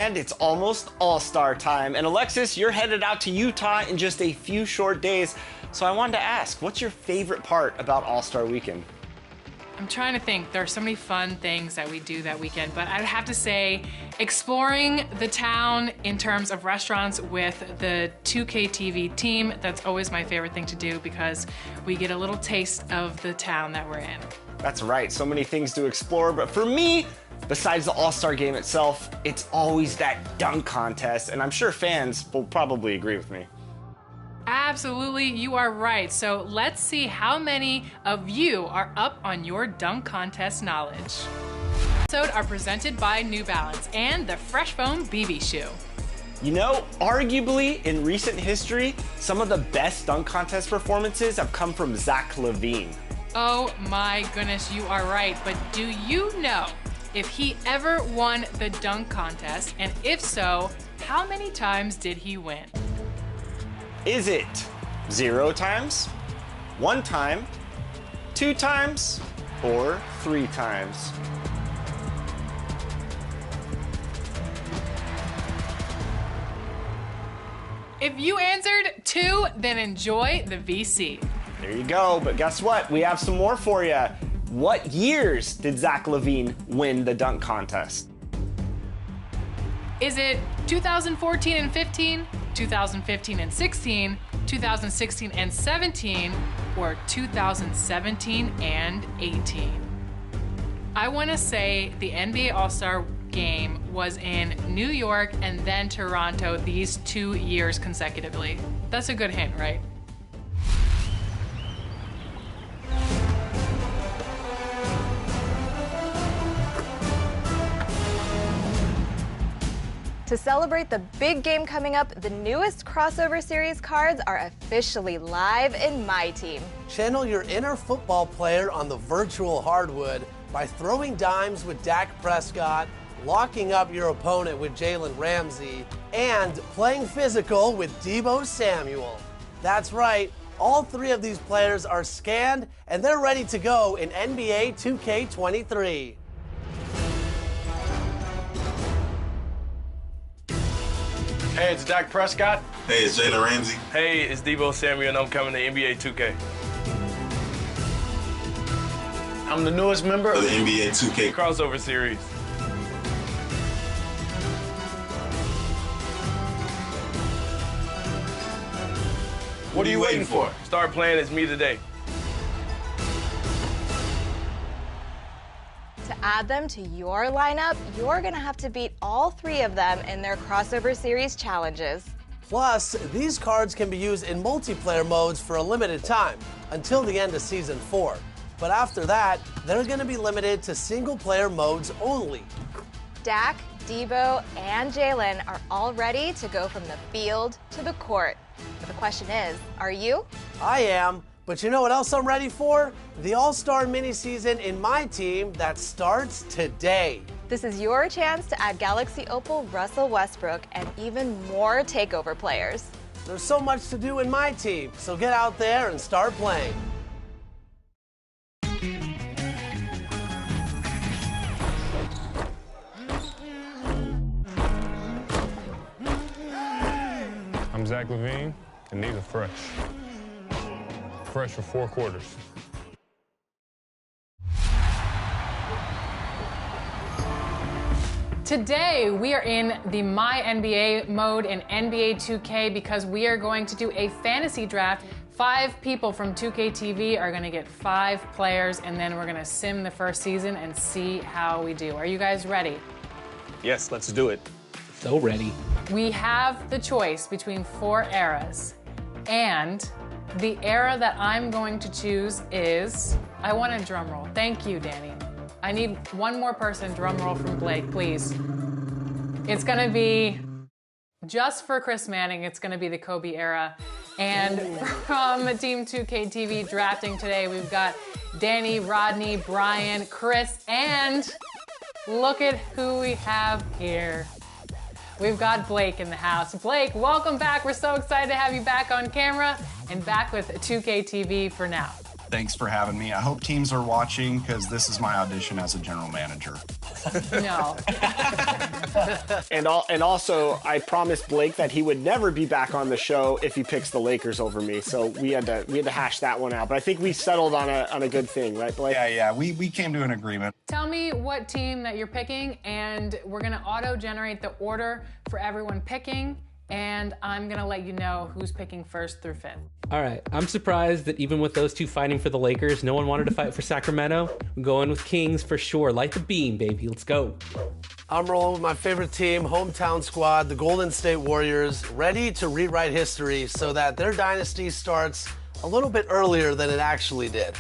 And it's almost All-Star time. And Alexis, you're headed out to Utah in just a few short days. So I wanted to ask, what's your favorite part about All-Star Weekend? I'm trying to think. There are so many fun things that we do that weekend, but I'd have to say exploring the town in terms of restaurants with the 2K TV team. That's always my favorite thing to do because we get a little taste of the town that we're in. That's right, so many things to explore, but for me, besides the All-Star game itself, it's always that dunk contest, and I'm sure fans will probably agree with me. Absolutely, you are right. So let's see how many of you are up on your dunk contest knowledge. Episodes are presented by New Balance and the Fresh Foam BB shoe. You know, arguably in recent history, some of the best dunk contest performances have come from Zach LaVine. Oh my goodness, you are right. But do you know if he ever won the dunk contest? And if so, how many times did he win? Is it 0 times, 1 time, 2 times, or 3 times? If you answered 2, then enjoy the VC. There you go, but guess what? We have some more for you. What years did Zach LaVine win the dunk contest? Is it 2014 and 15, 2015 and 16, 2016 and 17, or 2017 and 18? I want to say the NBA All-Star game was in New York and then Toronto these 2 years consecutively. That's a good hint, right? To celebrate the big game coming up, the newest crossover series cards are officially live in My Team. Channel your inner football player on the virtual hardwood by throwing dimes with Dak Prescott, locking up your opponent with Jalen Ramsey, and playing physical with Deebo Samuel. That's right, all 3 of these players are scanned and they're ready to go in NBA 2K23. Hey, it's Dak Prescott. Hey, it's Jalen Ramsey. Hey, it's Deebo Samuel, and I'm coming to NBA 2K. I'm the newest member of the NBA 2K crossover series. What are you waiting for? Start playing as me today. To add them to your lineup, you're going to have to beat all 3 of them in their crossover series challenges. Plus, these cards can be used in multiplayer modes for a limited time, until the end of Season 4. But after that, they're going to be limited to single-player modes only. Dak, Deebo, and Jalen are all ready to go from the field to the court. But the question is, are you? I am. But you know what else I'm ready for? The All-Star mini-season in My Team that starts today. This is your chance to add Galaxy Opal, Russell Westbrook, and even more takeover players. There's so much to do in My Team, so get out there and start playing. I'm Zach LaVine, and these are fresh. Fresh for 4 quarters. Today, we are in the My NBA mode in NBA 2K because we are going to do a fantasy draft. 5 people from 2K TV are going to get 5 players, and then we're going to sim the first season and see how we do. Are you guys ready? Yes, let's do it. So ready. We have the choice between 4 eras, and the era that I'm going to choose is, I want a drum roll. Thank you, Danny. I need one more person, drum roll from Blake, please. It's gonna be, just for Chris Manning, it's gonna be the Kobe era. And from Team 2K TV drafting today, we've got Danny, Rodney, Brian, Chris, and look at who we have here. We've got Blake in the house. Blake, welcome back. We're so excited to have you back on camera and back with 2K TV for now. Thanks for having me. I hope teams are watching because this is my audition as a general manager. No. And also, I promised Blake that he would never be back on the show if he picks the Lakers over me. So we had to hash that one out. But I think we settled on a good thing, right, Blake? Yeah. We came to an agreement. Tell me what team that you're picking, and we're gonna auto-generate the order for everyone picking, and I'm gonna let you know who's picking first through fifth. All right, I'm surprised that even with those two fighting for the Lakers, no one wanted to fight for Sacramento. I'm going with Kings for sure. Light the beam, baby. Let's go. I'm rolling with my favorite team, hometown squad, the Golden State Warriors, ready to rewrite history so that their dynasty starts a little bit earlier than it actually did.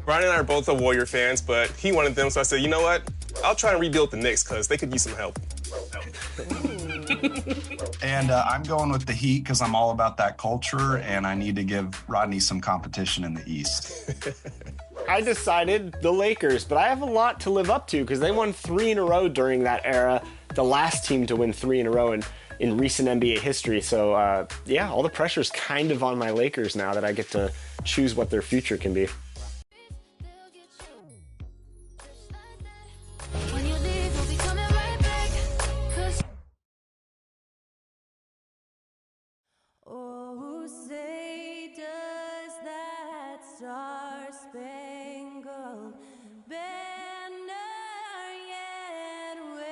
Brian and I are both the Warrior fans, but he wanted them, so I said, you know what? I'll try and rebuild the Knicks because they could use some help. And I'm going with the Heat because I'm all about that culture, and I need to give Rodney some competition in the East. I decided the Lakers, but I have a lot to live up to because they won 3 in a row during that era, the last team to win 3 in a row in recent NBA history. So, yeah, all the pressure's kind of on my Lakers now that I get to choose what their future can be. Oh, say does that star-spangled banner yet wave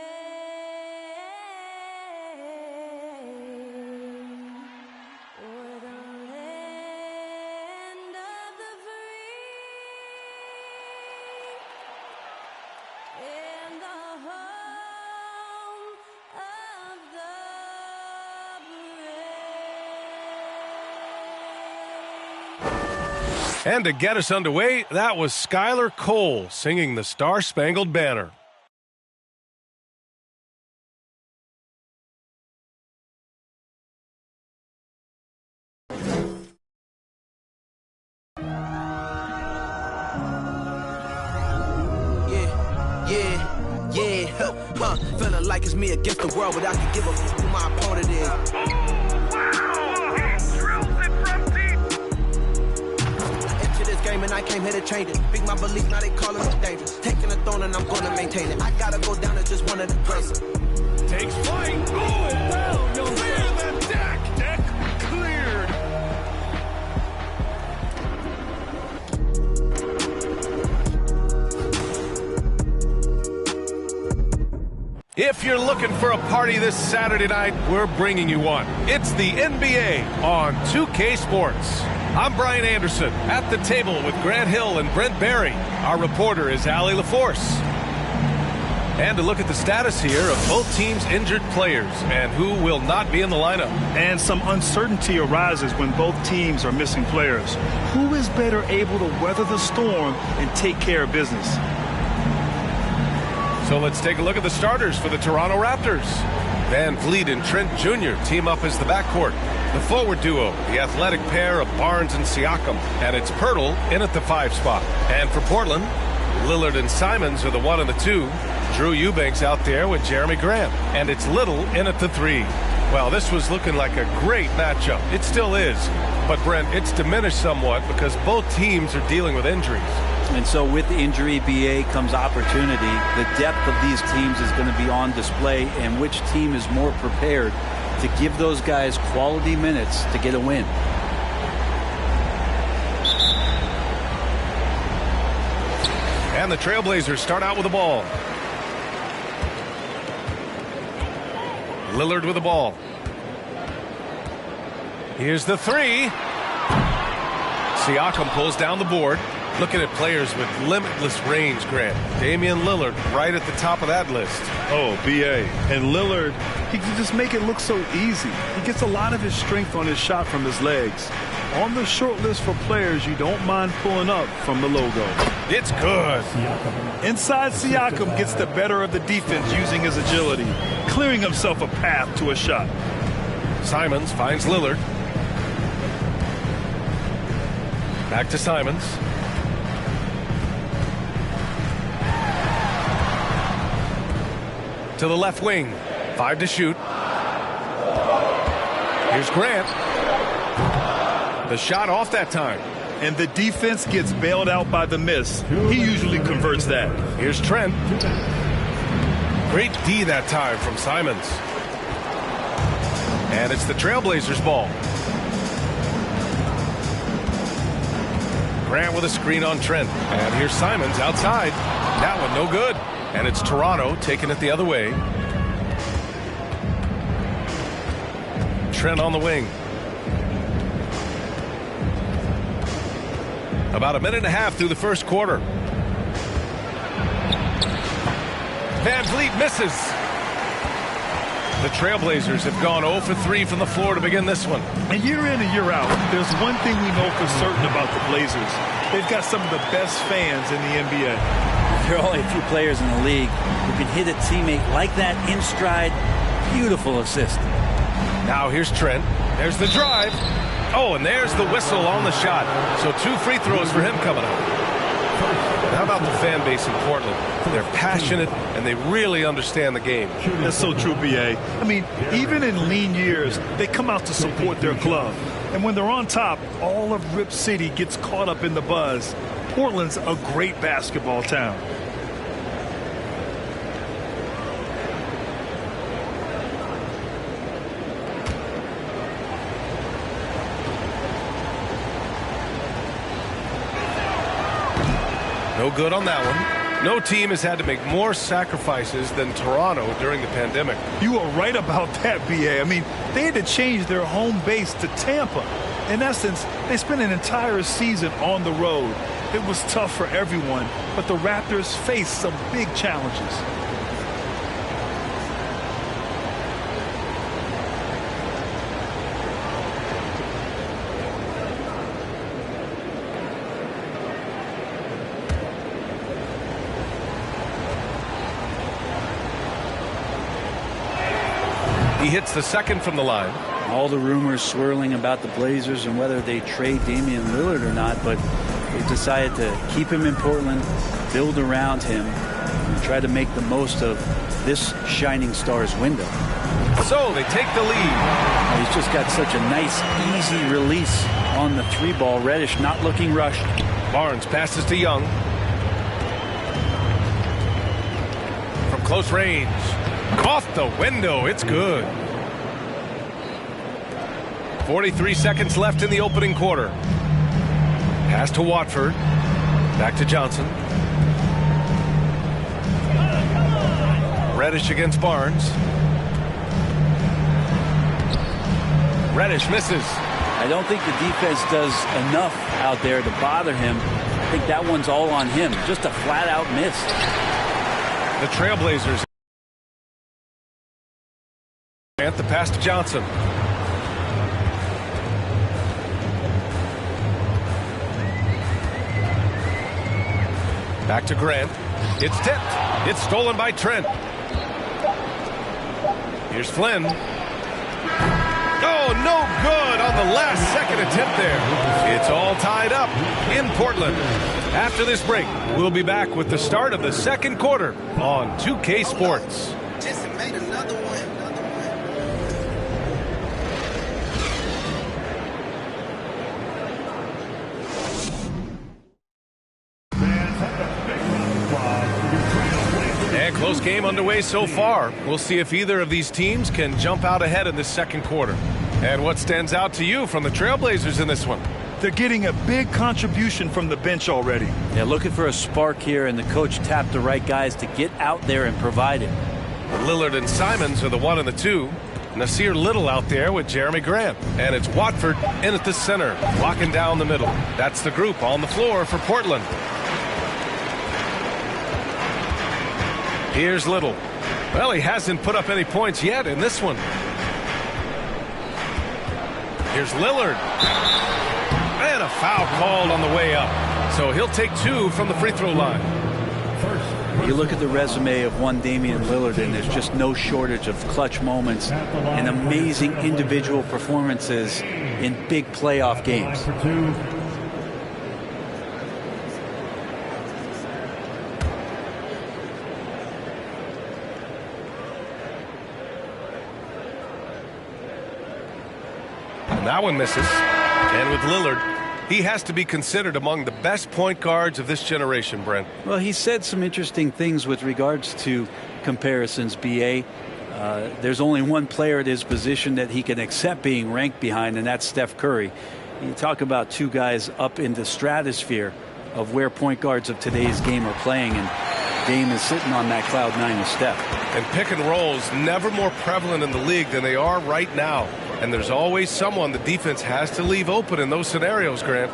o'er the land of the free and the home of the And to get us underway, that was Skylar Cole singing the Star-Spangled Banner. Feeling like it's me against the world, but I can give a f who my opponent is. Game and I came here to change it. Big my belief, now they calling me dangerous. Taking the throne and I'm gonna maintain it. I gotta go down as just one of the greatest. Takes flight. Oh, well, no. Clear the deck. Deck cleared. If you're looking for a party this Saturday night, we're bringing you one. It's the NBA on 2K Sports. I'm Brian Anderson, at the table with Grant Hill and Brent Barry. Our reporter is Allie LaForce. And to look at the status here of both teams' injured players and who will not be in the lineup. And some uncertainty arises when both teams are missing players. Who is better able to weather the storm and take care of business? So let's take a look at the starters for the Toronto Raptors. Van Vliet and Trent Jr. team up as the backcourt. The forward duo, the athletic pair of Barnes and Siakam. And it's Pirtle in at the 5 spot. And for Portland, Lillard and Simons are the 1 and the 2. Drew Eubanks out there with Jeremy Grant. And it's Little in at the 3. Well, this was looking like a great matchup. It still is. But, Brent, it's diminished somewhat because both teams are dealing with injuries. And so with injury, BA, comes opportunity. The depth of these teams is going to be on display, and which team is more prepared to give those guys quality minutes to get a win. And the Trailblazers start out with the ball. Lillard with the ball. Here's the 3. Siakam pulls down the board. Looking at players with limitless range, Grant. Damian Lillard right at the top of that list. Oh, BA. And Lillard, he can just make it look so easy. He gets a lot of his strength on his shot from his legs. On the short list for players you don't mind pulling up from the logo. It's good. Inside Siakam gets the better of the defense using his agility, clearing himself a path to a shot. Simons finds Lillard. Back to Simons. To the left wing. 5 to shoot. Here's Grant. The shot off that time. and the defense gets bailed out by the miss. He usually converts that. Here's Trent. Great D that time from Simons. And it's the Trailblazers' ball. Grant with a screen on Trent. And here's Simons outside. That one no good. And it's Toronto taking it the other way. Trent on the wing. About a minute and a half through the first quarter. Van Vliet misses. The Trailblazers have gone 0 for 3 from the floor to begin this one. And year in and year out, there's one thing we know for certain about the Blazers. They've got some of the best fans in the NBA. There are only a few players in the league who can hit a teammate like that in stride. Beautiful assist. Now here's Trent. There's the drive. Oh, and there's the whistle on the shot. So 2 free throws for him coming up. How about the fan base in Portland? They're passionate, and they really understand the game. That's so true, B.A. I mean, even in lean years, they come out to support their club. And when they're on top, all of Rip City gets caught up in the buzz. Portland's a great basketball town. No good on that one. No team has had to make more sacrifices than Toronto during the pandemic. You are right about that, B.A. I mean, they had to change their home base to Tampa. In essence, they spent an entire season on the road. It was tough for everyone, but the Raptors faced some big challenges. He hits the second from the line. All the rumors swirling about the Blazers and whether they trade Damian Lillard or not, but they decided to keep him in Portland, build around him, and try to make the most of this shining star's window. So they take the lead. He's just got such a nice, easy release on the 3-ball. Reddish not looking rushed. Barnes passes to Young. From close range. Off the window. It's good. 43 seconds left in the opening quarter. Pass to Watford. Back to Johnson. Reddish against Barnes. Reddish misses. I don't think the defense does enough out there to bother him. I think that one's all on him. Just a flat-out miss. The Trailblazers. At the pass to Johnson. Back to Grant. It's tipped. It's stolen by Trent. Here's Flynn. Oh, no good on the last second attempt there. It's all tied up in Portland. After this break, we'll be back with the start of the second quarter on 2K Sports. Just made another one. And close game underway so far. We'll see if either of these teams can jump out ahead in this second quarter. And what stands out to you from the Trailblazers in this one? They're getting a big contribution from the bench already. Yeah, looking for a spark here, and the coach tapped the right guys to get out there and provide it. Lillard and Simons are the 1 and the 2. Nasir Little out there with Jeremy Grant. And it's Watford in at the center, locking down the middle. That's the group on the floor for Portland. Here's Little. Well, he hasn't put up any points yet in this one. Here's Lillard. And a foul called on the way up. So he'll take 2 from the free throw line. You look at the resume of one Damian Lillard, and there's just no shortage of clutch moments and amazing individual performances in big playoff games. And that one misses. And with Lillard, He has to be considered among the best point guards of this generation, Brent. Well, he said some interesting things with regards to comparisons, B.A. There's only one player at his position that he can accept being ranked behind, and that's Steph Curry. You talk about two guys up in the stratosphere of where point guards of today's game are playing, and Dame is sitting on that cloud nine with Steph. And pick and rolls never more prevalent in the league than they are right now. And there's always someone the defense has to leave open in those scenarios, Grant.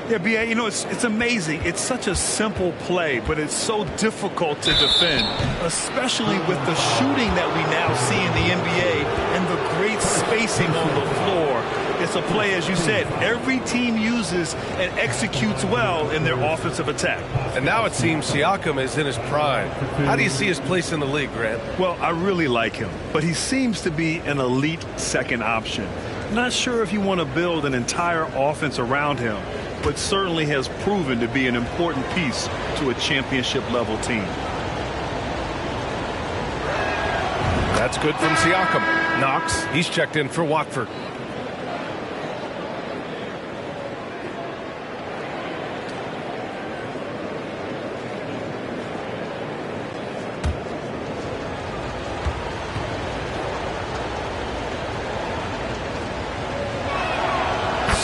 Yeah, B.A., you know, it's amazing. It's such a simple play, but it's so difficult to defend, especially with the shooting that we now see in the NBA and the great spacing on the floor. It's a play, as you said, every team uses and executes well in their offensive attack. And now it seems Siakam is in his prime. How do you see his place in the league, Grant? Well, I really like him, but he seems to be an elite second option. Not sure if you want to build an entire offense around him, but certainly has proven to be an important piece to a championship-level team. That's good from Siakam. Knox, he's checked in for Watford.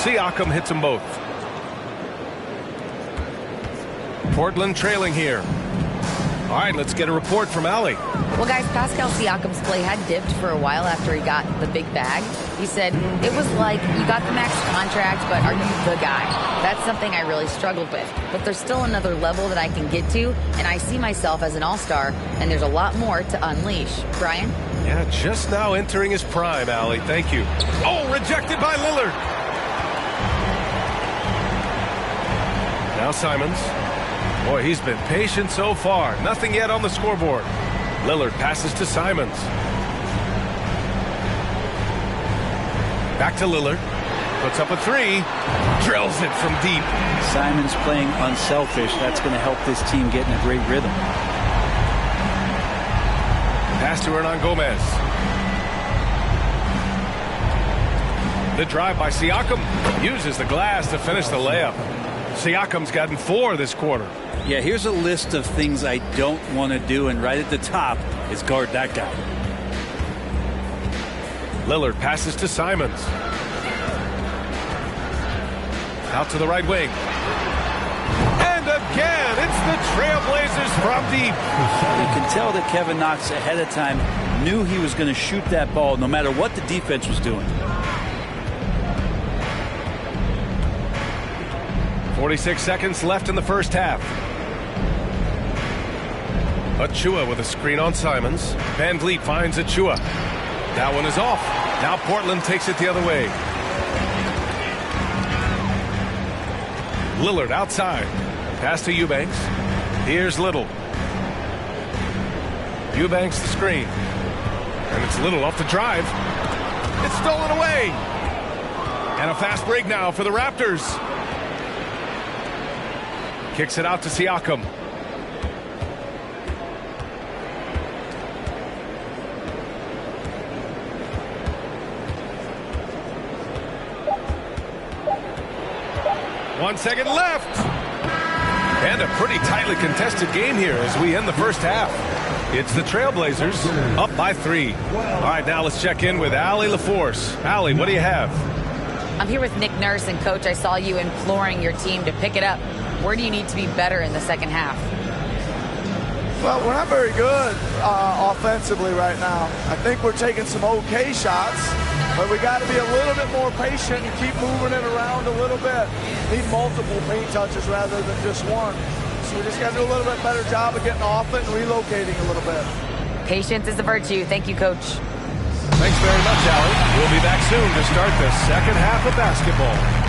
Siakam hits them both. Portland trailing here. All right, let's get a report from Allie. Well, guys, Pascal Siakam's play had dipped for a while after he got the big bag. He said, it was like, you got the max contract, but are you the guy? That's something I really struggled with. But there's still another level that I can get to, and I see myself as an all-star, and there's a lot more to unleash. Brian? Yeah, just now entering his prime, Allie. Thank you. Oh, rejected by Lillard. Now Simons. Boy, he's been patient so far. Nothing yet on the scoreboard. Lillard passes to Simons. Back to Lillard. Puts up a three. Drills it from deep. Simons playing unselfish. That's going to help this team get in a great rhythm. Pass to Hernan Gomez. The drive by Siakam. Uses the glass to finish the layup. Siakam's gotten 4 this quarter. Yeah, here's a list of things I don't want to do, and right at the top is guard that guy. Lillard passes to Simons. Out to the right wing. And again, it's the Trailblazers from deep. You can tell that Kevin Knox ahead of time knew he was going to shoot that ball no matter what the defense was doing. 46 seconds left in the first half. Achua with a screen on Simons. Van Vliet finds Achua. That one is off. Now Portland takes it the other way. Lillard outside. Pass to Eubanks. Here's Little. Eubanks the screen. And it's Little off the drive. It's stolen away. And a fast break now for the Raptors. Kicks it out to Siakam. One second left. And a pretty tightly contested game here as we end the first half. It's the Trailblazers up by 3. All right, now let's check in with Allie LaForce. Allie, what do you have? I'm here with Nick Nurse, and Coach, I saw you imploring your team to pick it up. Where do you need to be better in the second half? Well, we're not very good offensively right now. I think we're taking some okay shots, but we got to be a little bit more patient and keep moving it around a little bit. Need multiple paint touches rather than just one. So we just got to do a little bit better job of getting off it and relocating a little bit. Patience is a virtue. Thank you, Coach. Thanks very much, Allie. We'll be back soon to start the second half of basketball.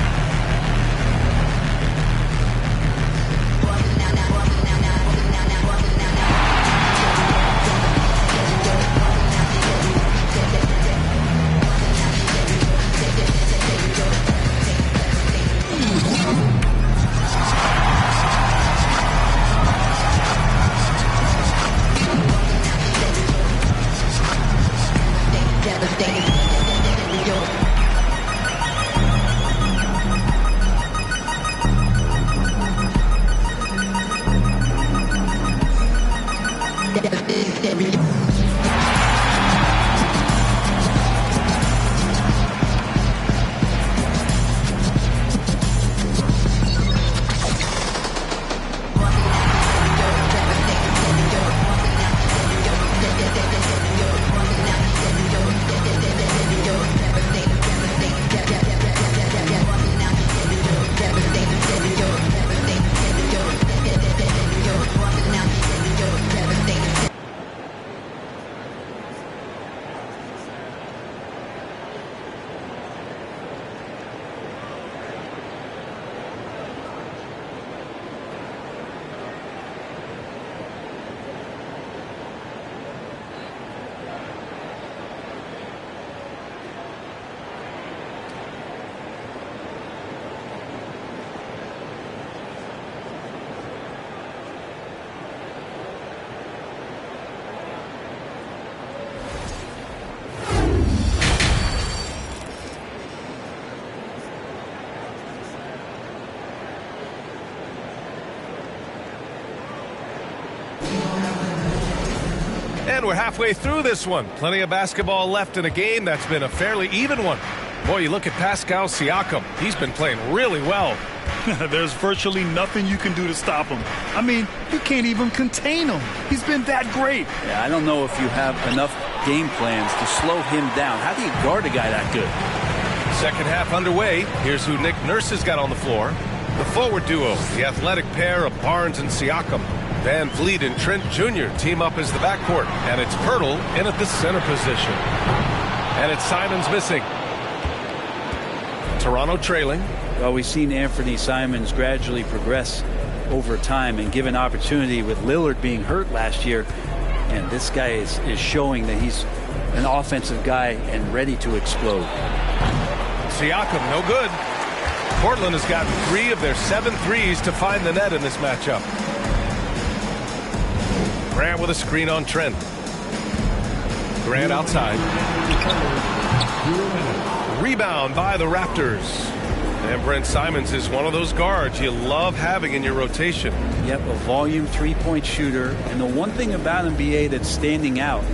And we're halfway through this one. Plenty of basketball left in a game that's been a fairly even one. Boy, you look at Pascal Siakam. He's been playing really well. There's virtually nothing you can do to stop him. I mean, you can't even contain him. He's been that great. Yeah, I don't know if you have enough game plans to slow him down. How do you guard a guy that good? Second half underway. Here's who Nick Nurse has got on the floor. The forward duo, the athletic pair of Barnes and Siakam. Van Vliet and Trent Jr. team up as the backcourt. And it's Pirtle in at the center position. And it's Simons missing. Toronto trailing. Well, we've seen Anthony Simons gradually progress over time and given opportunity with Lillard being hurt last year. And this guy is showing that he's an offensive guy and ready to explode. Siakam, no good. Portland has got 3 of their 7 threes to find the net in this matchup. Grant with a screen on Trent. Grant outside. Rebound by the Raptors. And Brent Simons is one of those guards you love having in your rotation. Yep, a volume three-point shooter. And the one thing about him, BA, that's standing out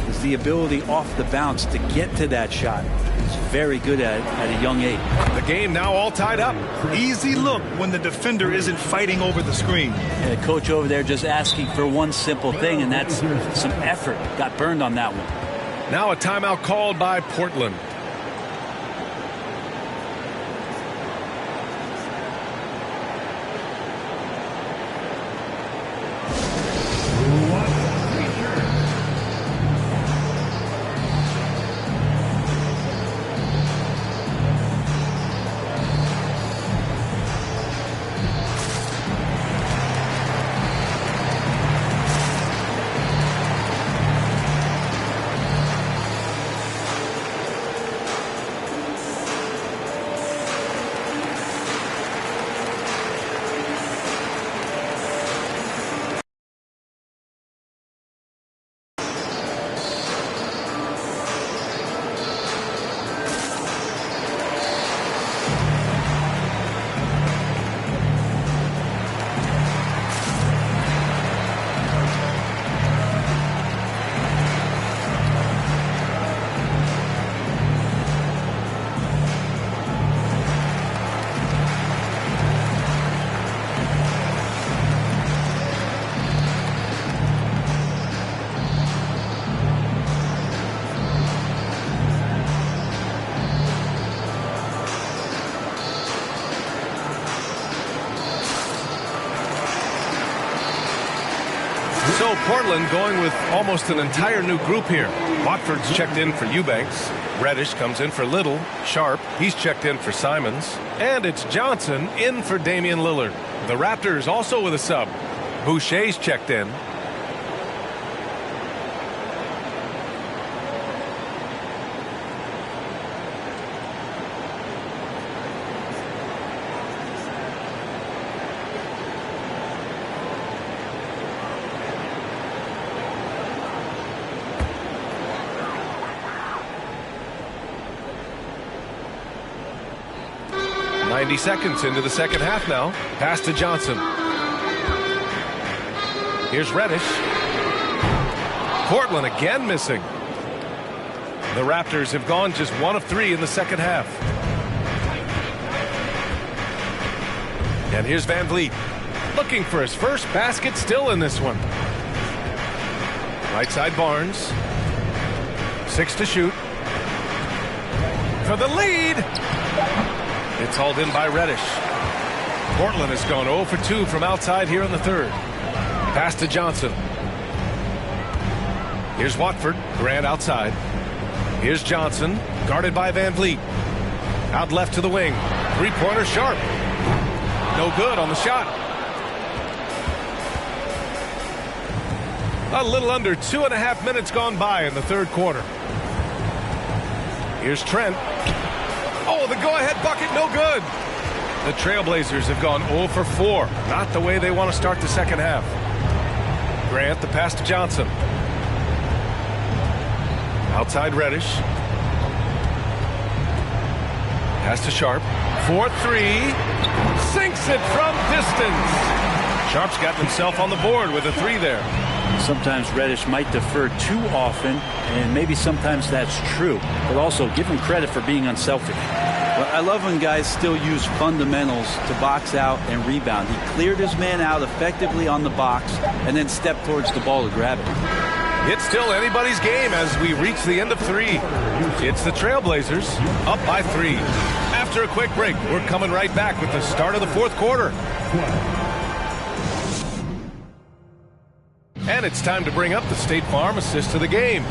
is the ability off the bounce to get to that shot. He's very good at it at a young age. The game now all tied up. Easy look when the defender isn't fighting over the screen. And the coach over there just asking for one simple thing, and that's some effort. Got burned on that one. Now a timeout called by Portland. So Portland going with almost an entire new group here. Watford's checked in for Eubanks. Reddish comes in for Little. Sharp, he's checked in for Simons. And it's Johnson in for Damian Lillard. The Raptors also with a sub. Boucher's checked in. Seconds into the second half now. Pass to Johnson. Here's Reddish. Portland again missing. The Raptors have gone just 1 of 3 in the second half. And here's Van Vliet. Looking for his first basket still in this one. Right side Barnes. 6 to shoot. For the lead. It's hauled in by Reddish. Portland has gone 0 for 2 from outside here in the third. Pass to Johnson. Here's Watford. Grant outside. Here's Johnson. Guarded by Van Vliet. Out left to the wing. Three-pointer Sharp. No good on the shot. A little under 2.5 minutes gone by in the third quarter. Here's Trent. Oh, the go-ahead bucket, no good. The Trailblazers have gone 0 for 4. Not the way they want to start the second half. Grant, the pass to Johnson. Outside Reddish. Pass to Sharp. 4-3. Sinks it from distance. Sharp's gotten himself on the board with a 3 there. Sometimes Reddish might defer too often, and maybe sometimes that's true. But also, give him credit for being unselfish. Well, I love when guys still use fundamentals to box out and rebound. He cleared his man out effectively on the box and then stepped towards the ball to grab it. It's still anybody's game as we reach the end of 3. It's the Trailblazers up by 3. After a quick break, we're coming right back with the start of the 4th quarter. And it's time to bring up the State Farm assist to the game.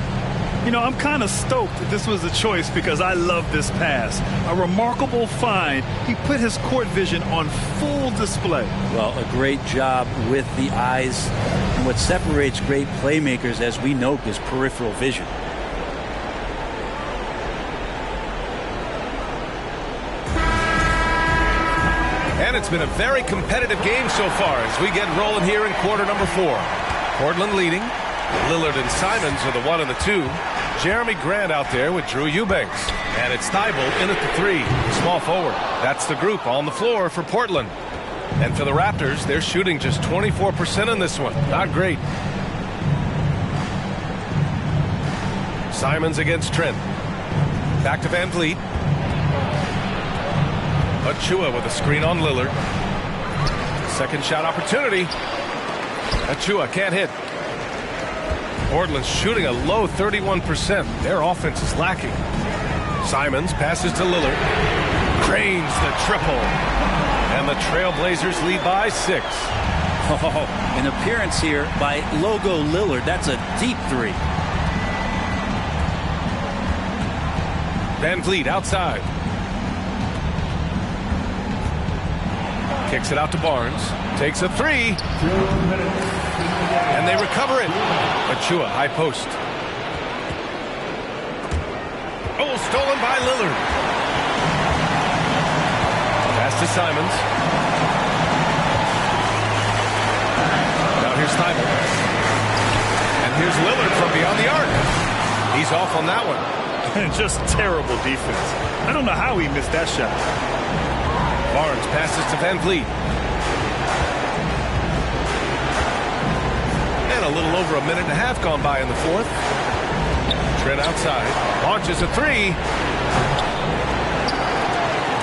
You know, I'm kind of stoked that this was a choice because I love this pass. A remarkable find. He put his court vision on full display. Well, a great job with the eyes. And what separates great playmakers, as we know, is peripheral vision. And it's been a very competitive game so far as we get rolling here in quarter number 4. Portland leading. Lillard and Simons are the 1 and the 2. Jeremy Grant out there with Drew Eubanks. And it's Thibault in at the 3, small forward. That's the group on the floor for Portland. And for the Raptors, they're shooting just 24% in this one. Not great. Simons against Trent. Back to Van Vliet. Achua with a screen on Lillard. Second shot opportunity. Achua can't hit. Portland's shooting a low 31%. Their offense is lacking. Simons passes to Lillard. Cranes the triple. And the Trailblazers lead by 6. Oh, an appearance here by Logo Lillard. That's a deep 3. Van Vliet outside. Kicks it out to Barnes. Takes a 3. And they recover it. Achua, high post. Oh, stolen by Lillard. Pass to Simons. Now here's Thibault. And here's Lillard from beyond the arc. He's off on that one. Just terrible defense. I don't know how he missed that shot. Barnes passes to Van Vliet. And a little over a minute and a half gone by in the 4th. Trent outside. Launches a 3.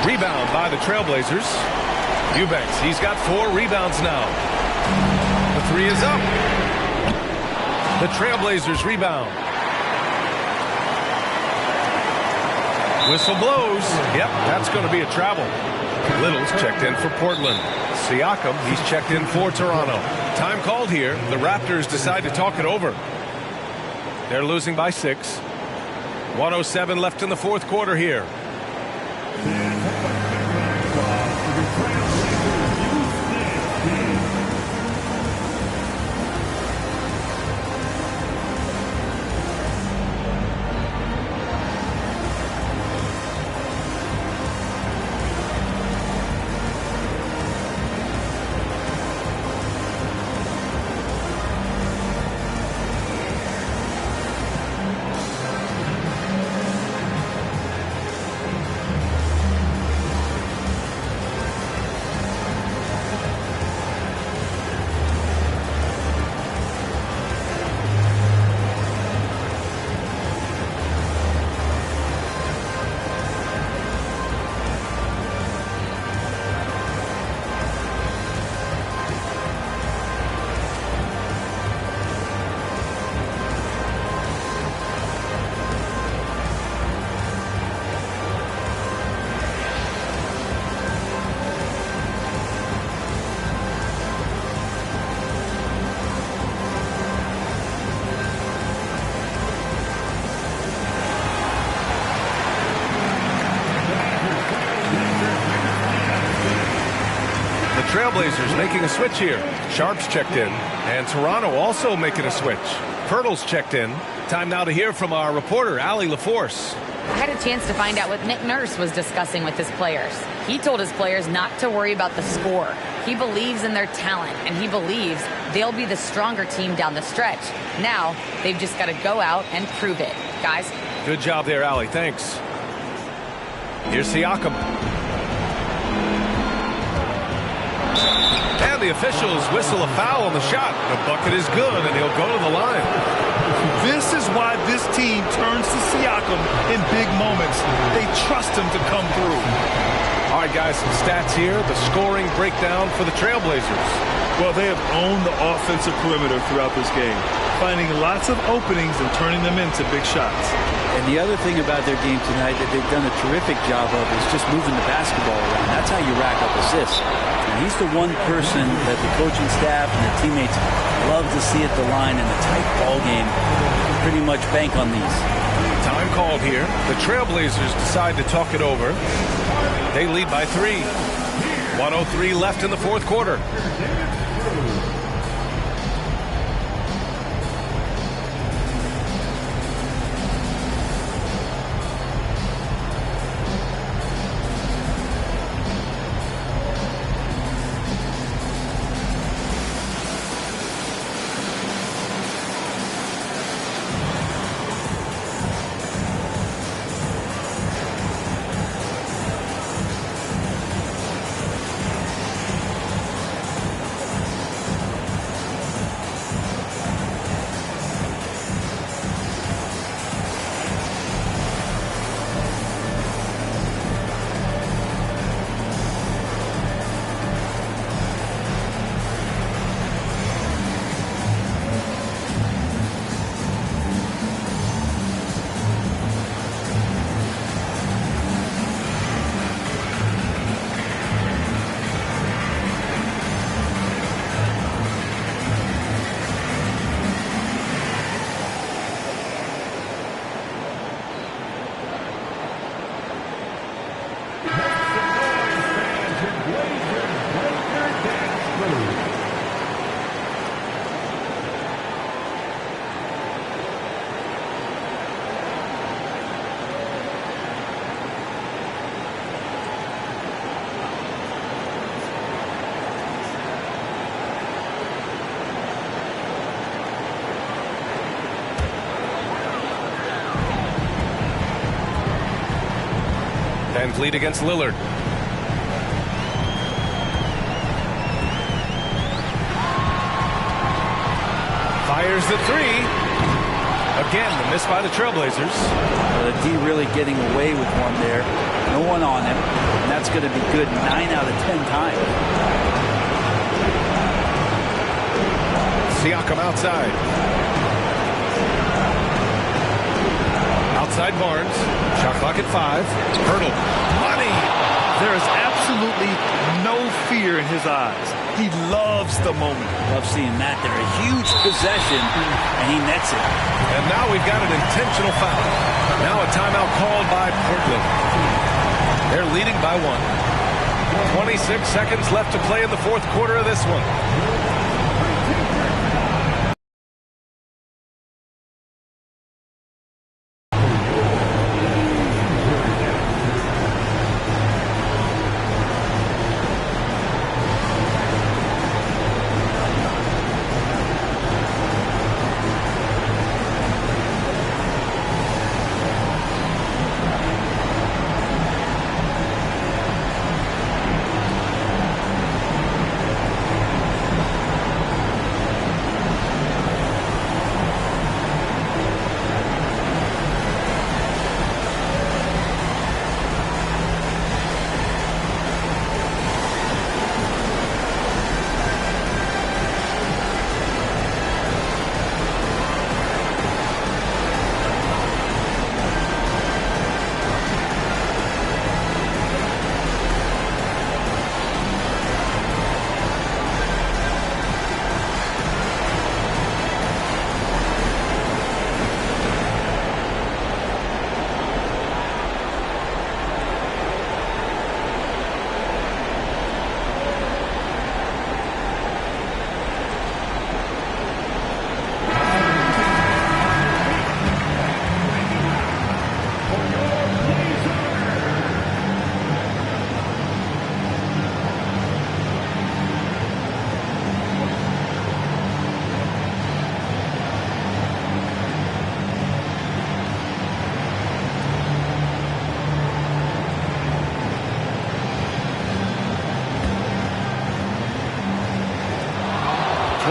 Rebound by the Trailblazers. Eubanks, he's got 4 rebounds now. The 3 is up. The Trailblazers rebound. Whistle blows. Yep, that's going to be a travel. Little's checked in for Portland. Siakam, he's checked in for Toronto. Time called here. The Raptors decide to talk it over. They're losing by 6. 1:07 left in the 4th quarter here. Trailblazers making a switch here. Sharp's checked in. And Toronto also making a switch. Pirtle's checked in. Time now to hear from our reporter, Allie LaForce. I had a chance to find out what Nick Nurse was discussing with his players. He told his players not to worry about the score. He believes in their talent, and he believes they'll be the stronger team down the stretch. Now, they've just got to go out and prove it. Guys. Good job there, Allie. Thanks. Here's Siakam. And the officials whistle a foul on the shot. The bucket is good, and he'll go to the line. This is why this team turns to Siakam in big moments. They trust him to come through. All right, guys, some stats here. The scoring breakdown for the Trailblazers. Well, they have owned the offensive perimeter throughout this game, finding lots of openings and turning them into big shots. And the other thing about their game tonight that they've done a terrific job of is just moving the basketball around. That's how you rack up assists. And he's the one person that the coaching staff and the teammates love to see at the line in a tight ball game. Pretty much bank on these. Time called here. The Trailblazers decide to talk it over. They lead by 3. 1:03 left in the fourth quarter. Lead against Lillard. Fires the 3. Again, the miss by the Trailblazers. The D really getting away with one there. No one on him. And that's going to be good 9 out of 10 times. Siakam outside. Outside Barnes. Shot clock at 5. Hurdle. Money! There is absolutely no fear in his eyes. He loves the moment. Love seeing that there. A huge possession, and he nets it. And now we've got an intentional foul. Now a timeout called by Portland. They're leading by 1. 26 seconds left to play in the fourth quarter of this one.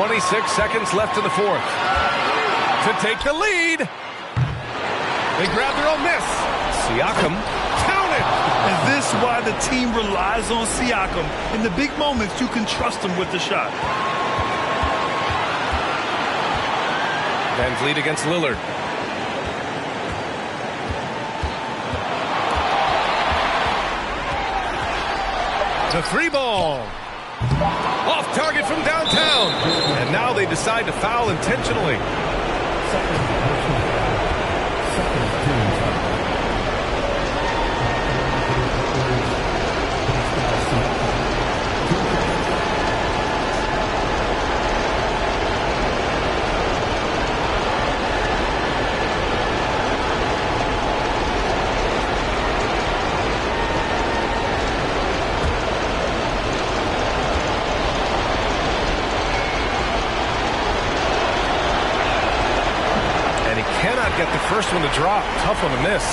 26 seconds left in the fourth. To take the lead. They grab their own miss. Siakam counted. And this is why the team relies on Siakam. In the big moments, you can trust him with the shot. Van Vliet against Lillard. The three ball. Off target from downtown. And now they decide to foul intentionally. Get the first one to drop. Tough one to miss.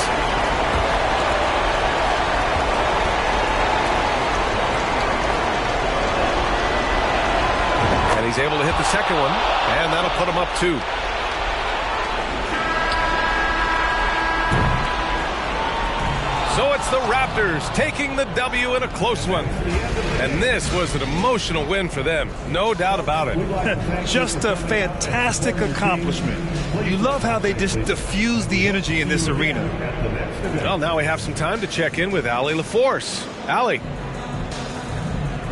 And he's able to hit the second one, and that'll put him up 2. So it's the Raptors taking the W in a close one. And this was an emotional win for them, no doubt about it. Just a fantastic accomplishment. You love how they just diffuse the energy in this arena. Well, now we have some time to check in with Allie LaForce. Allie.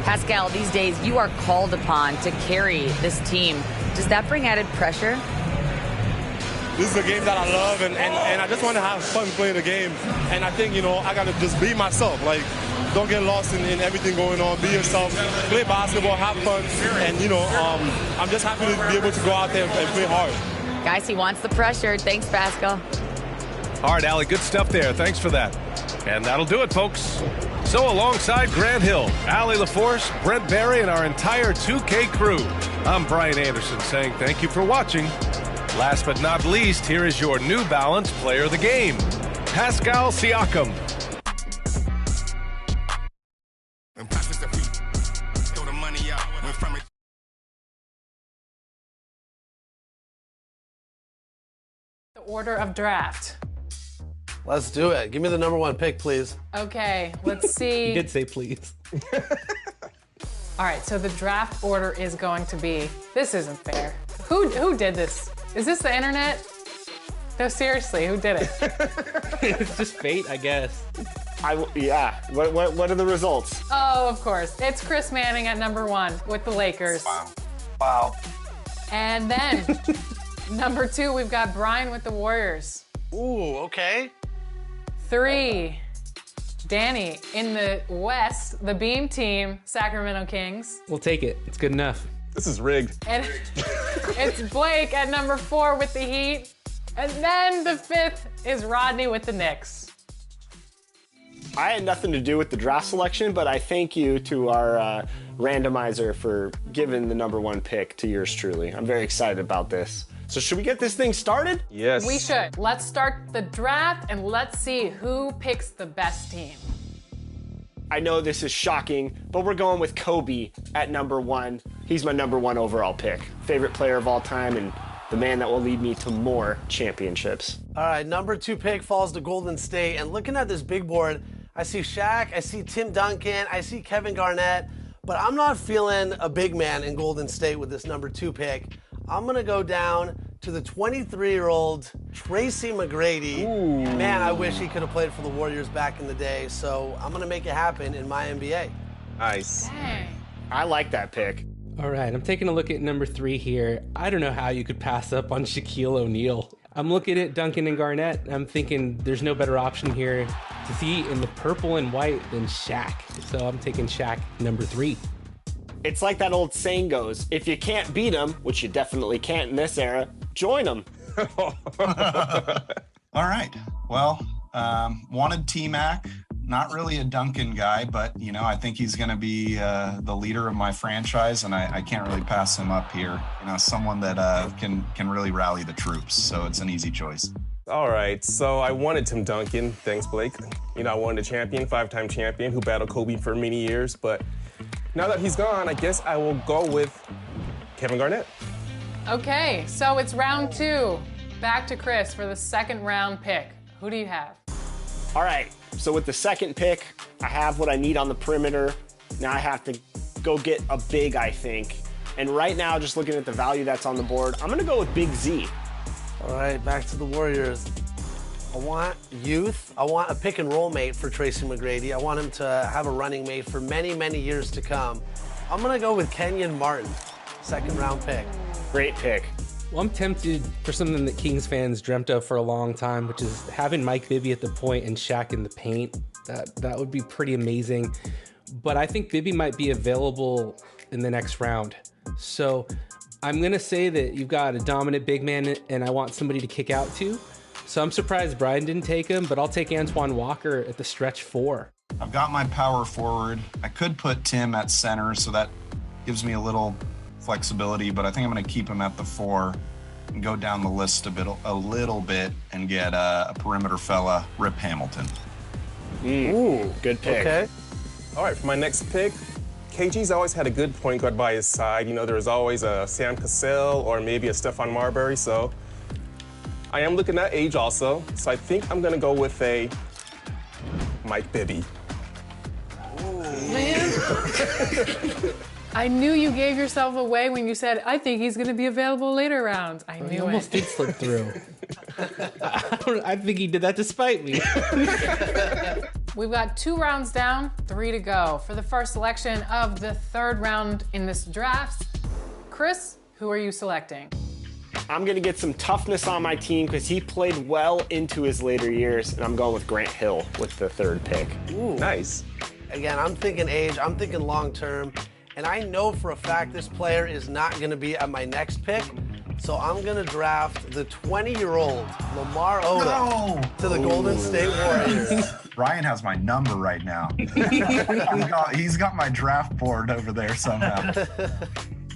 Pascal, these days you are called upon to carry this team. Does that bring added pressure? This is a game that I love, and I just want to have fun playing the game. And I think, I got to just be myself. Like, don't get lost in everything going on. Be yourself. Play basketball, have fun. And, I'm just happy to be able to go out there and play hard. Guys, he wants the pressure. Thanks, Pascal. All right, Allie, good stuff there. Thanks for that. And that'll do it, folks. So alongside Grant Hill, Allie LaForce, Brent Barry, and our entire 2K crew, I'm Brian Anderson saying thank you for watching. Last but not least, here is your New Balance player of the game, Pascal Siakam. The order of draft. Let's do it. Give me the number 1 pick, please. Okay, let's see. You did say please. All right, so the draft order is going to be, this isn't fair. Who did this? Is this the internet? No, seriously, who did it? It's just fate, I guess. Yeah. What are the results? Oh, of course. It's Chris Manning at number 1 with the Lakers. Wow. And then number 2, we've got Brian with the Warriors. Ooh, okay. 3, Danny in the West, the Beam Team, Sacramento Kings. We'll take it. It's good enough. This is rigged. And it's Blake at number 4 with the Heat. And then the 5th is Rodney with the Knicks. I had nothing to do with the draft selection, but I thank you to our randomizer for giving the number 1 pick to yours truly. I'm very excited about this. So should we get this thing started? Yes. We should. Let's start the draft and let's see who picks the best team. I know this is shocking, but we're going with Kobe at number 1. He's my number 1 overall pick. Favorite player of all time and the man that will lead me to more championships. All right, number 2 pick falls to Golden State. And looking at this big board, I see Shaq, I see Tim Duncan, I see Kevin Garnett, but I'm not feeling a big man in Golden State with this number 2 pick. I'm going to go down to the 23-year-old Tracy McGrady. Ooh. Man, I wish he could have played for the Warriors back in the day, so I'm going to make it happen in my NBA. Nice. Dang. I like that pick. All right, I'm taking a look at number 3 here. I don't know how you could pass up on Shaquille O'Neal. I'm looking at Duncan and Garnett. I'm thinking there's no better option here to see in the purple and white than Shaq. So I'm taking Shaq number 3. It's like that old saying goes, if you can't beat them, which you definitely can't in this era, join them. All right. Well, wanted T-Mac. Not really a Duncan guy, but, I think he's going to be the leader of my franchise, and I can't really pass him up here. Someone that can really rally the troops, so it's an easy choice. All right, so I wanted Tim Duncan. Thanks, Blake. I wanted a champion, 5-time champion, who battled Kobe for many years, but now that he's gone, I guess I will go with Kevin Garnett. Okay, so it's round 2. Back to Chris for the second round pick. Who do you have? All right, so with the second pick, I have what I need on the perimeter. Now I have to go get a big, I think. And right now, just looking at the value that's on the board, I'm gonna go with Big Z. All right, back to the Warriors. I want youth. I want a pick and roll mate for Tracy McGrady. I want him to have a running mate for many, many years to come. I'm gonna go with Kenyon Martin, second round pick. Great pick. Well, I'm tempted for something that Kings fans dreamt of for a long time, which is having Mike Bibby at the point and Shaq in the paint. That would be pretty amazing. But I think Bibby might be available in the next round. So I'm going to say that you've got a dominant big man and I want somebody to kick out to. So I'm surprised Brian didn't take him, but I'll take Antoine Walker at the stretch 4. I've got my power forward. I could put Tim at center, so that gives me a little flexibility, but I think I'm going to keep him at the 4 and go down the list a little bit and get a perimeter fella, Rip Hamilton. Ooh, good pick. Okay. All right, for my next pick, KG's always had a good point guard by his side. You know, there's always a Sam Cassell or maybe a Stephon Marbury, so I am looking at age also. So I think I'm going to go with a Mike Bibby. Man. I knew you gave yourself away when you said, I think he's going to be available later rounds. I knew He almost did slip through. I think he did that to spite me. We've got 2 rounds down, 3 to go. For the first selection of the third round in this draft, Chris, who are you selecting? I'm going to get some toughness on my team because he played well into his later years, and I'm going with Grant Hill with the third pick. Ooh. Nice. Again, I'm thinking age, I'm thinking long term, and I know for a fact this player is not going to be at my next pick, so I'm going to draft the 20-year-old Lamar Odom to the Golden State Warriors. Ryan has my number right now. He's got my draft board over there somehow.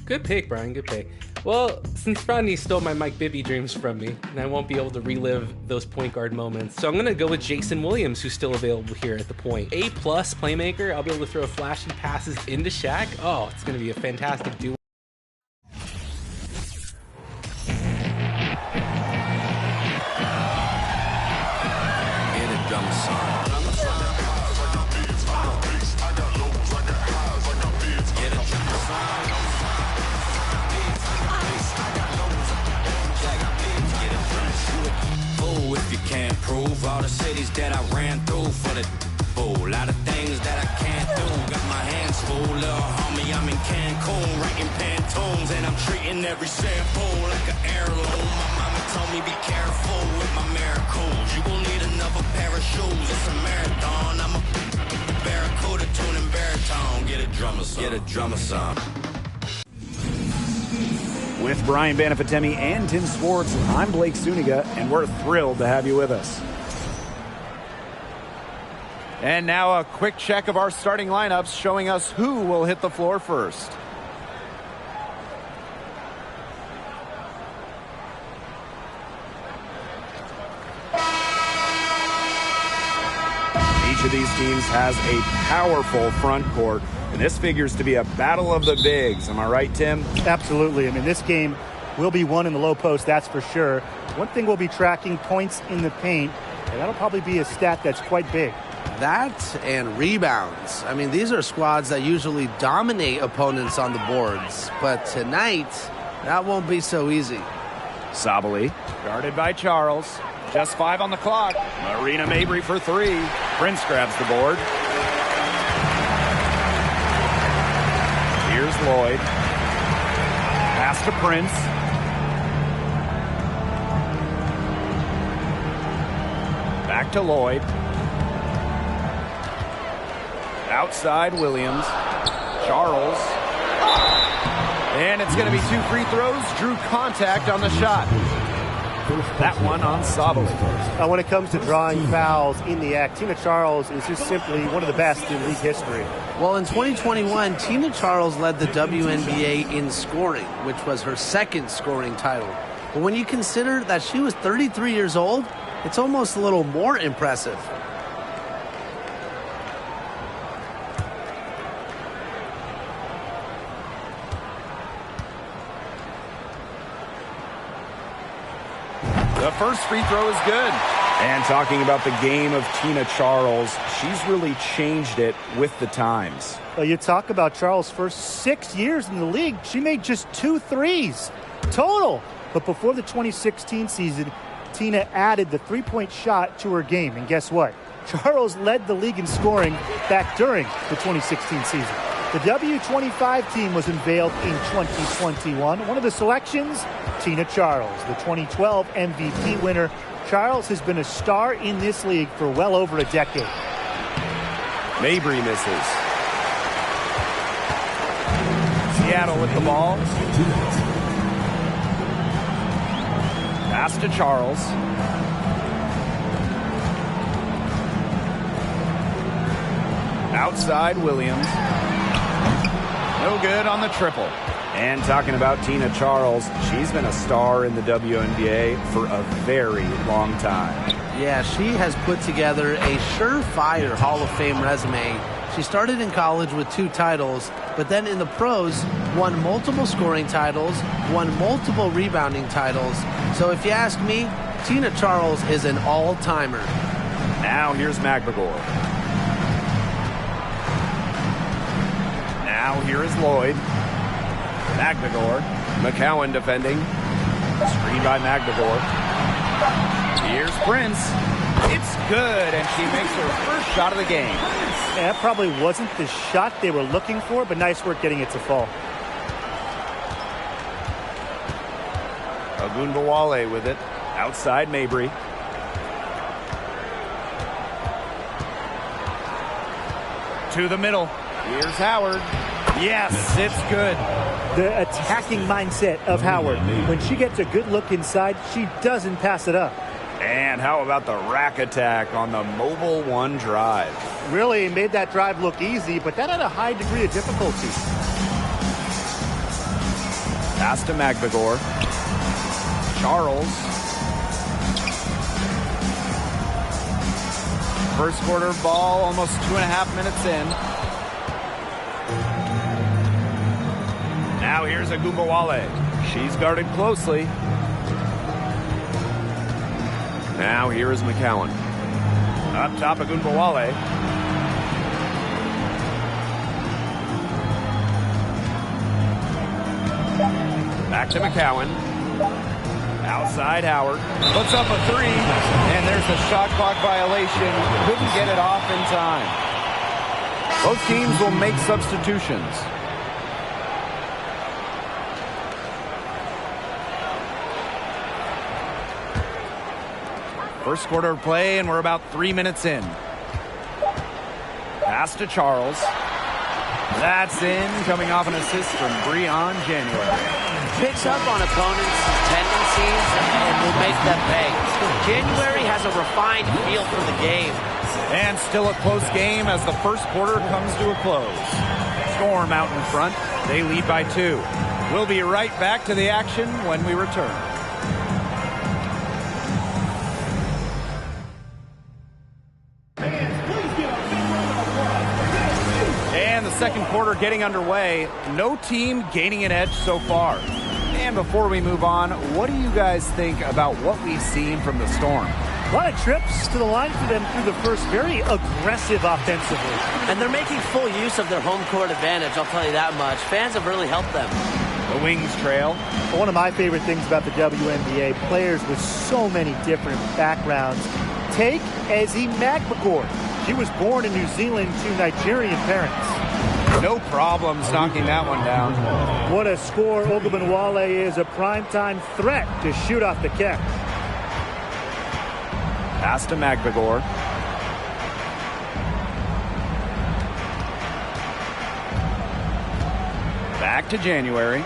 Good pick, Brian. Good pick. Well, since Rodney stole my Mike Bibby dreams from me, and I won't be able to relive those point guard moments, so I'm going to go with Jason Williams, who's still available here at the point. A-plus playmaker. I'll be able to throw flashy passes into Shaq. Oh, it's going to be a fantastic duo. If you can't prove all the cities that I ran through for the a lot of things that I can't do. Got my hands full, little homie. I'm in Cancun, writing Pantones, and I'm treating every sample like an heirloom. My mama told me be careful with my miracles. You gon' need another pair of shoes. It's a marathon. I'm a barracuda tuning baritone. Get a drummer song. Get a drummer song. With Brian Banafitemi and Tim Swartz, I'm Blake Suniga, and we're thrilled to have you with us. And now a quick check of our starting lineups showing us who will hit the floor first. Each of these teams has a powerful front court, and this figures to be a battle of the bigs. Am I right, Tim? Absolutely. I mean, this game will be won in the low post, that's for sure. One thing we'll be tracking, points in the paint, and that'll probably be a stat that's quite big. That and rebounds. I mean, these are squads that usually dominate opponents on the boards, but tonight, that won't be so easy. Sabali, guarded by Charles. Just 5 on the clock. Marina Mabry for 3. Prince grabs the board. Here's Lloyd. Pass to Prince. Back to Lloyd. Outside Williams. Charles. And it's going to be 2 free throws. Drew contact on the shot. That one on Sabali. When it comes to drawing fouls in the act, Tina Charles is just simply one of the best in league history. Well, in 2021, Tina Charles led the WNBA in scoring, which was her second scoring title. But when you consider that she was 33 years old, it's almost a little more impressive. The first free throw is good. And talking about the game of Tina Charles, she's really changed it with the times. Well, you talk about Charles' first 6 years in the league, she made just 2 threes total. But before the 2016 season, Tina added the three-point shot to her game. And guess what? Charles led the league in scoring back during the 2016 season. The W25 team was unveiled in 2021. One of the selections, Tina Charles, the 2012 MVP winner. Charles has been a star in this league for well over a decade. Mabry misses. Seattle with the ball. Pass to Charles. Outside Williams. No good on the triple. And talking about Tina Charles, she's been a star in the WNBA for a very long time. Yeah, she has put together a surefire Hall of Fame resume. She started in college with 2 titles, but then in the pros, won multiple scoring titles, won multiple rebounding titles. So if you ask me, Tina Charles is an all-timer. Now here's McBagor. Now here is Lloyd. McBagor. McCowan defending. Screen by McBagor. Here's Prince. It's good, and she makes her first shot of the game. Yeah, that probably wasn't the shot they were looking for, but nice work getting it to fall. Ogunbowale with it. Outside Mabry. To the middle. Here's Howard. Yes, it's good. The attacking mindset of Howard. When she gets a good look inside, she doesn't pass it up. And how about the rack attack on the mobile 1 drive? Really made that drive look easy, but that had a high degree of difficulty. Pass to McBagor. Charles. First quarter ball, almost 2.5 minutes in. Now here's Ogunbowale. She's guarded closely. Now here is McCowan. Up top, Ogunbowale. Back to McCowan. Outside Howard. Puts up a 3. And there's a shot clock violation. Couldn't get it off in time. Both teams will make substitutions. First quarter of play, and we're about 3 minutes in. Pass to Charles. That's in, coming off an assist from Breon January. Picks up on opponents' tendencies and will make them pay. January has a refined feel for the game. And still a close game as the first quarter comes to a close. Storm out in front. They lead by 2. We'll be right back to the action when we return. And the second quarter getting underway. No team gaining an edge so far. And before we move on, what do you guys think about what we've seen from the Storm? A lot of trips to the line for them through the first, very aggressive offensively. And they're making full use of their home court advantage, I'll tell you that much. Fans have really helped them. The Wings trail. One of my favorite things about the WNBA, players with so many different backgrounds. Take Ezi McBagor. She was born in New Zealand to Nigerian parents. No problems knocking that one down. What a score. Ogunbowale is a primetime threat to shoot off the catch. Pass to McBagor. Back to January.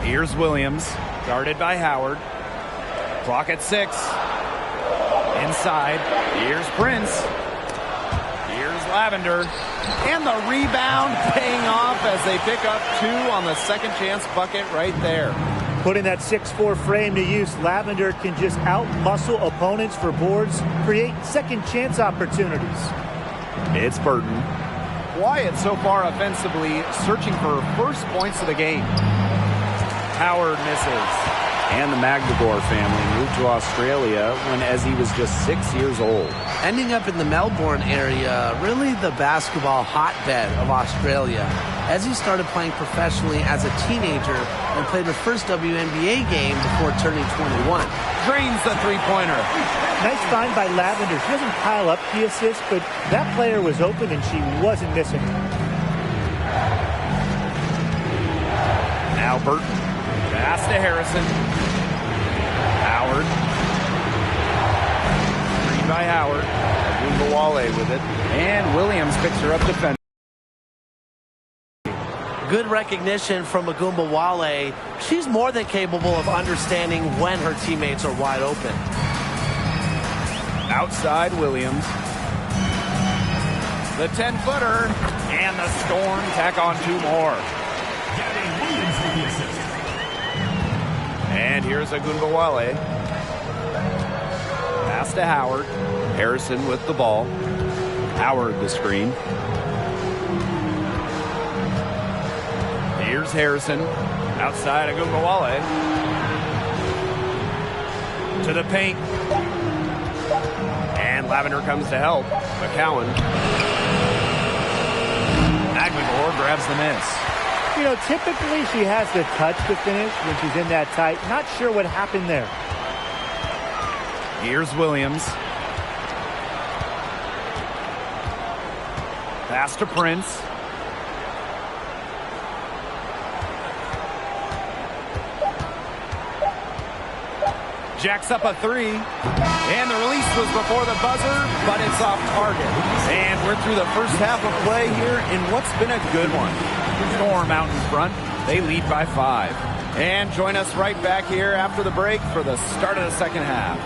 Here's Williams, guarded by Howard. Clock at 6. Inside. Here's Prince. Here's Lavender. And the rebound paying off as they pick up 2 on the second chance bucket right there. Putting that 6'4" frame to use, Lavender can just out-muscle opponents for boards, create second chance opportunities. It's Burton. Quiet so far offensively, searching for first points of the game. Howard misses. And the Magdegor family moved to Australia when Ezzy was just 6 years old. Ending up in the Melbourne area, really the basketball hotbed of Australia. Ezzy started playing professionally as a teenager and played her first WNBA game before turning 21. Drains the three-pointer. Nice find by Lavender. She doesn't pile up the assist, but that player was open and she wasn't missing. Now Burton. Pass to Harrison. Howard. Screen by Howard. Agumbawale with it. And Williams picks her up defending. Good recognition from Agumbawale. She's more than capable of understanding when her teammates are wide open. Outside Williams. The 10-footer. And the Storm tack on 2 more. And here's Agumbawale. Pass to Howard. Harrison with the ball. Howard the screen. Here's Harrison. Outside Agumbawale. To the paint. And Lavender comes to help. McCowan. Magdegor grabs the miss. You know, typically she has the touch to finish when she's in that tight. Not sure what happened there. Here's Williams. Pass to Prince. Jacks up a 3. And the release was before the buzzer, but it's off target. And we're through the first half of play here in what's been a good one. Storm out in front. They lead by 5. And join us right back here after the break for the start of the second half.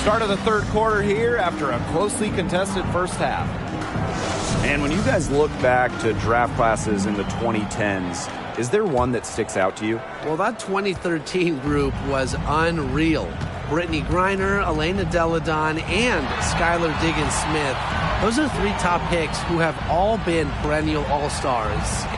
Start of the third quarter here after a closely contested first half. And when you guys look back to draft classes in the 2010s, is there one that sticks out to you? Well, that 2013 group was unreal. Brittany Griner, Elena Deladon, and Skylar Diggins-Smith. Those are 3 top picks who have all been perennial all-stars.